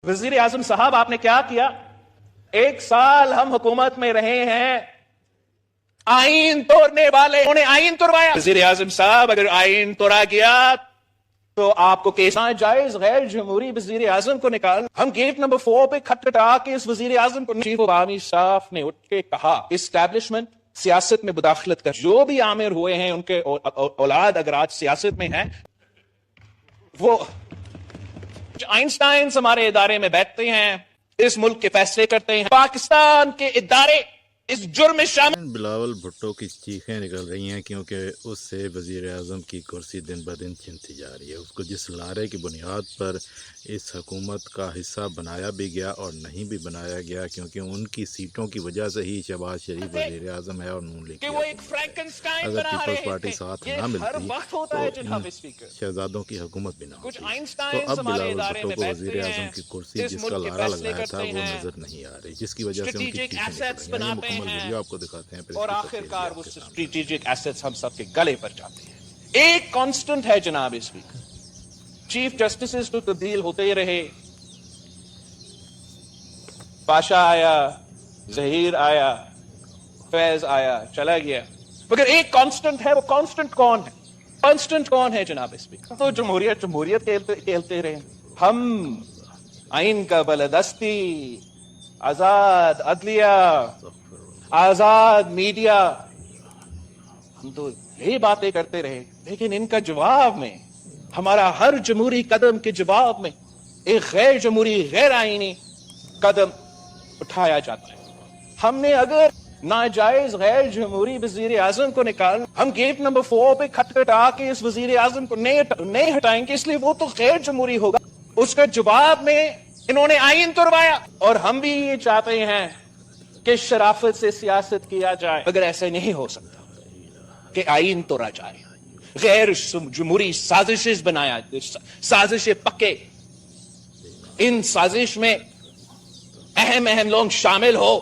वजीर आजम साहब आपने क्या किया? 1 साल हम हुकूमत में रहे हैं, आइन तोड़ने वाले उन्होंने आइन तोड़वाया। वजीर आजम साहब अगर आइन तोड़ा गया तो आपको केस जायज गैर जमहूरी वजीर आजम को निकाल। हम गेट नंबर 4 पे खटखटा के इस वजीर आजम को चीफ अवामी स्टाफ ने उठ के कहा इस्टेब्लिशमेंट सियासत में मुदाखलत कर, जो भी आमिर हुए हैं उनके औलाद अगर आज सियासत में है, वो आइंस्टाइन हमारे इदारे में बैठते हैं, इस मुल्क के फैसले करते हैं, पाकिस्तान के इदारे इस जुर्म में शामिल। बिलावल भुट्टो की चीखें निकल रही हैं क्योंकि उससे वज़ीर आज़म की कुर्सी दिन ब दिन छिनती जा रही है। उसको जिस लारे की बुनियाद पर इस हुकूमत का हिस्सा बनाया भी गया और नहीं भी बनाया गया, क्योंकि उनकी सीटों की वजह से ही शहबाज शरीफ वज़ीर आज़म है और नून लीग अगर पीपल्स पार्टी साथ ना मिलती तो शहजादों की हुकूमत भी ना होती। तो अब बिलावल भुट्टो को वज़ीर आज़म की कुर्सी जिसका लारा लगाया था वो नज़र नहीं आ रही, जिसकी वजह से उनकी चीखें निकल रही हैं। वीडियो आपको दिखाते हैं और आखिरकार वो स्ट्रेटेजिक एसेट्स हम सबके गले पर जाते हैं। एक कांस्टेंट है जनाब स्पीकर, चीफ जस्टिस तो तब्दील होते ही रहे, पाशा आया, जहीर आया, फैज आया, चला गया, मगर एक कांस्टेंट है। वो कांस्टेंट कौन है? कांस्टेंट कौन है जनाब स्पीकर? तो जमहूरियत जमहूरियत खेलते रहे हम, आइन का बलदस्ती, आजाद अदलिया, आजाद मीडिया, हम तो यही बातें करते रहे, लेकिन इनका जवाब में, हमारा हर जमहूरी कदम के जवाब में एक गैर जमहूरी गैर आईनी कदम उठाया जाता है। हमने अगर नाजायज गैर जमहूरी वजीर आजम को निकाल, हम गेट नंबर 4 पे खटखटा के इस वजीर आजम को नहीं हटाएंगे, इसलिए वो तो गैर जमहूरी होगा। उसका जवाब में इन्होंने आइन तोड़वाया, और हम भी ये चाहते हैं कि शराफत से सियासत किया जाए, मगर ऐसे नहीं हो सकता कि आइन तोड़ा जाए, गैर जमहूरी साजिशें बनाया, साजिशें पके, इन साजिश में अहम लोग शामिल हो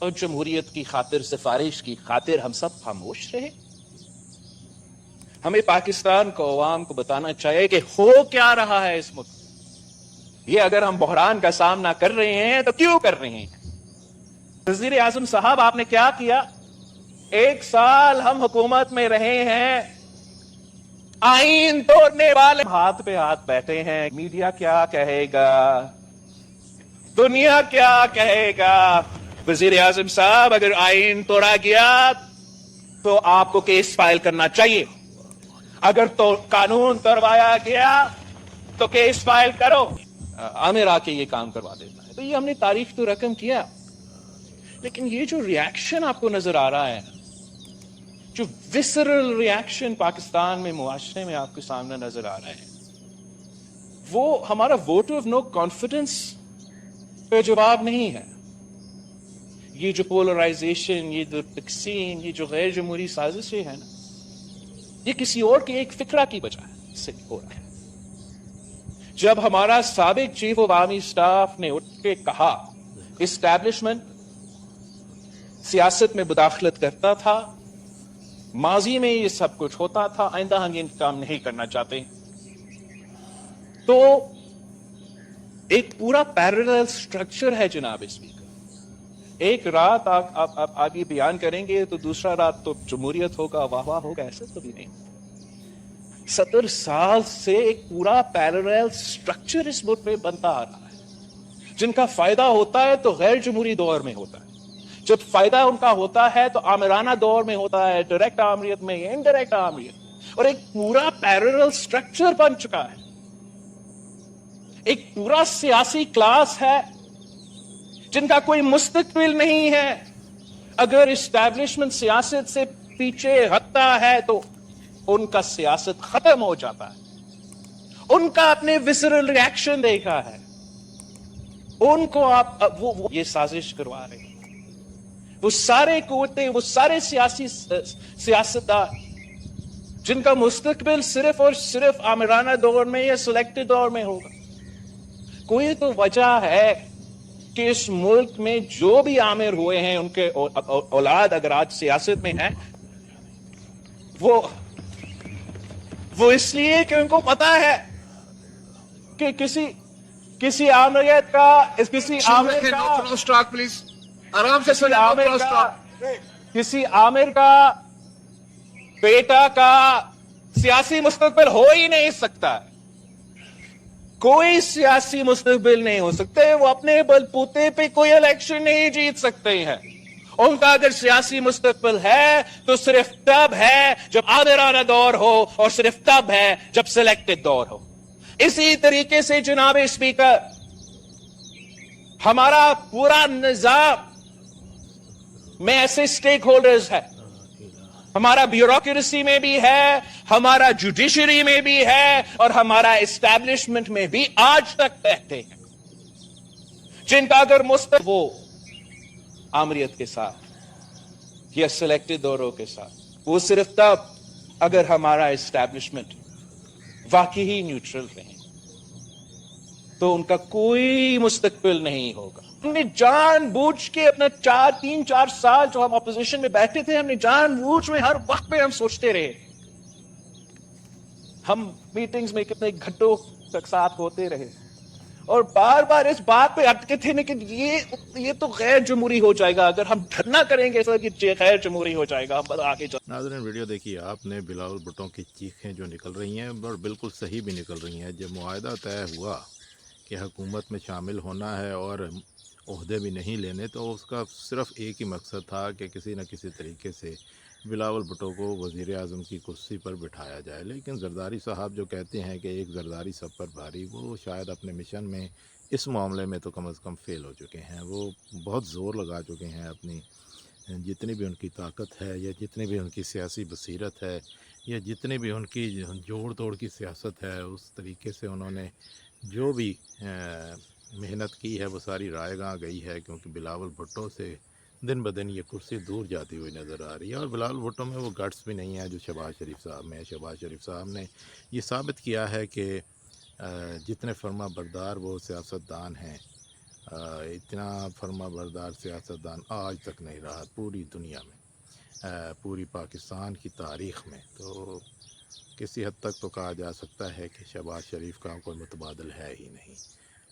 और जमहूरियत की खातिर, सिफारिश की खातिर हम सब खामोश रहे। हमें पाकिस्तान को, अवाम को बताना चाहिए कि हो क्या रहा है इस मुल्क। ये अगर हम बहरान का सामना कर रहे हैं तो क्यों कर रहे हैं? वजीर आजम साहब आपने क्या किया? 1 साल हम हुकूमत में रहे हैं, आइन तोड़ने वाले हाथ पे हाथ बैठे हैं। मीडिया क्या कहेगा, दुनिया क्या कहेगा? वजीर आजम साहब अगर आइन तोड़ा गया तो आपको केस फाइल करना चाहिए, अगर तो कानून तोड़वाया गया तो केस फाइल करो। आमिर आके ये काम करवा देता है, तो ये हमने तारीफ तो रकम किया, लेकिन ये जो रिएक्शन आपको नजर आ रहा है, जो विसरल रिएक्शन पाकिस्तान में, मुआशरे में आपके सामने नजर आ रहा है, वो हमारा वोट ऑफ नो कॉन्फिडेंस पे जवाब नहीं है। ये जो पोलराइजेशन, ये जो तकसीम, ये जो गैर जमहूरी साजिशें हैं ना, ये किसी और के एक फिक्रा की वजह से हो रहा है। जब हमारा साबिक चीफ अवामी स्टाफ ने उठ के कहा इस्टेब्लिशमेंट सियासत में मुदाखलत करता था, माजी में ये सब कुछ होता था, आइंदा हम ये काम नहीं करना चाहते, तो एक पूरा पैरेलल स्ट्रक्चर है जनाब स्पीकर। एक रात आप ये बयान करेंगे तो दूसरा रात तो जमहूरियत होगा, वाह वाह होगा, ऐसा तो भी नहीं। 70 साल से एक पूरा पैरेलल स्ट्रक्चर इस मुल्क में बनता आ रहा है। जिनका फायदा होता है तो गैर जमहूरी दौर में होता है, जब फायदा उनका होता है तो आमिराना दौर में होता है, डायरेक्ट आमरीत में, इनडायरेक्ट आमरीत, और एक पूरा पैरेलल स्ट्रक्चर बन चुका है। एक पूरा सियासी क्लास है जिनका कोई मुस्तकबिल नहीं है। अगर इस्टेब्लिशमेंट सियासत से पीछे हटता है तो उनका सियासत खत्म हो जाता है। उनका अपने विसरल रिएक्शन देखा है, उनको आप वो ये साजिश करवा रहे हैं। वो सारे कुव्वतें, वो सारे सियासतदान जिनका मुस्तकबिल सिर्फ और सिर्फ आमिराना दौर में या सिलेक्टेड दौर में होगा। कोई तो वजह है कि इस मुल्क में जो भी आमिर हुए हैं, उनके औलाद अगर आज सियासत में है, वो इसलिए कि उनको पता है कि किसी किसी आमिर का किसी आमिर का नो स्टॉक प्लीज, आराम से किसी सुनिए, आमिर नो का स्टॉक। किसी आमिर का बेटा का सियासी मुस्तकबिल हो ही नहीं सकता। कोई सियासी मुस्तकबिल नहीं हो सकते। वो अपने बलबूते पे कोई इलेक्शन नहीं जीत सकते हैं। उनका अगर सियासी मुस्तकबिल है तो सिर्फ तब है जब आमिराना दौर हो, और सिर्फ तब है जब सिलेक्टेड दौर हो। इसी तरीके से जनाब स्पीकर, हमारा पूरा निजाम में ऐसे स्टेक होल्डर्स है। हमारा ब्यूरोक्रेसी में भी है, हमारा जुडिशरी में भी है, और हमारा एस्टैब्लिशमेंट में भी आज तक रहते हैं, जिनका अगर मुस्तकबिल वो आमरीत के साथ या सिलेक्टेड दौरों के साथ, वो सिर्फ तब अगर हमारा एस्टैब्लिशमेंट वाकई ही न्यूट्रल रहे, तो उनका कोई मुस्तकबिल नहीं होगा। हमने जानबूझ के अपना 3-4 साल जो हम ऑपोजिशन में बैठे थे, हमने जानबूझ में हर वक्त पे हम सोचते रहे, हम मीटिंग्स में कितने घंटों तक साथ होते रहे, और बार बार इस बात पे अटके थे कि ये तो गैर जमहूरी हो जाएगा अगर हम धरना करेंगे सर, कि गैर जमहूरी हो जाएगा, हम आगे चल। नाज़रीन, वीडियो देखिए आपने। बिलावल भुट्टो की चीखें जो निकल रही हैं और बिल्कुल सही भी निकल रही हैं। जब मुआहदा तय हुआ कि हुकूमत में शामिल होना है और ओहदे भी नहीं लेने, तो उसका सिर्फ एक ही मकसद था कि किसी न किसी तरीके से बिलावल भुट्टो को वज़ीर आज़म की कुर्सी पर बिठाया जाए। लेकिन जरदारी साहब जो कहते हैं कि एक जरदारी सब पर भारी, वो शायद अपने मिशन में इस मामले में तो कम अज़ कम फ़ेल हो चुके हैं। वो बहुत ज़ोर लगा चुके हैं, अपनी जितनी भी उनकी ताकत है या जितनी भी उनकी सियासी बसीरत है या जितनी भी उनकी जोड़ तोड़ की सियासत है, उस तरीके से उन्होंने जो भी मेहनत की है वो सारी रायगां गई है, क्योंकि बिलावल भुट्टो से दिन ब दिन ये कुर्सी दूर जाती हुई नज़र आ रही है। और बिलावल भुट्टो में वो गट्स भी नहीं है जो शहबाज शरीफ साहब में है। शहबाज शरीफ साहब ने ये साबित किया है कि जितने फर्मा बरदार वो सियासतदान हैं, इतना फर्मा बरदार सियासतदान आज तक नहीं रहा पूरी दुनिया में, पूरी पाकिस्तान की तारीख़ में। तो किसी हद तक तो कहा जा सकता है कि शहबाज शरीफ का कोई मुतबादल है ही नहीं,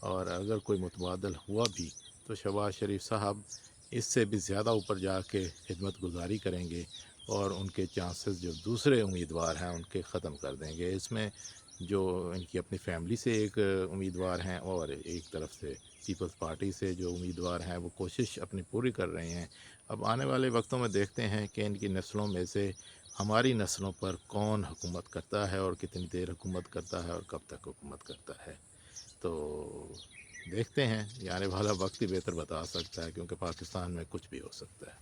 और अगर कोई मुतबादल हुआ भी तो शहबाज शरीफ साहब इससे भी ज़्यादा ऊपर जाके खिदमत गुजारी करेंगे और उनके चांसेस जो दूसरे उम्मीदवार हैं उनके ख़त्म कर देंगे। इसमें जो इनकी अपनी फैमिली से एक उम्मीदवार हैं और एक तरफ से पीपल्स पार्टी से जो उम्मीदवार हैं, वो कोशिश अपनी पूरी कर रहे हैं। अब आने वाले वक्तों में देखते हैं कि इनकी नस्लों में से हमारी नस्लों पर कौन हुकूमत करता है और कितनी देर हुकूमत करता है और कब तक हुकूमत करता है। तो देखते हैं, ये आने वाला वक्त ही बेहतर बता सकता है, क्योंकि पाकिस्तान में कुछ भी हो सकता है।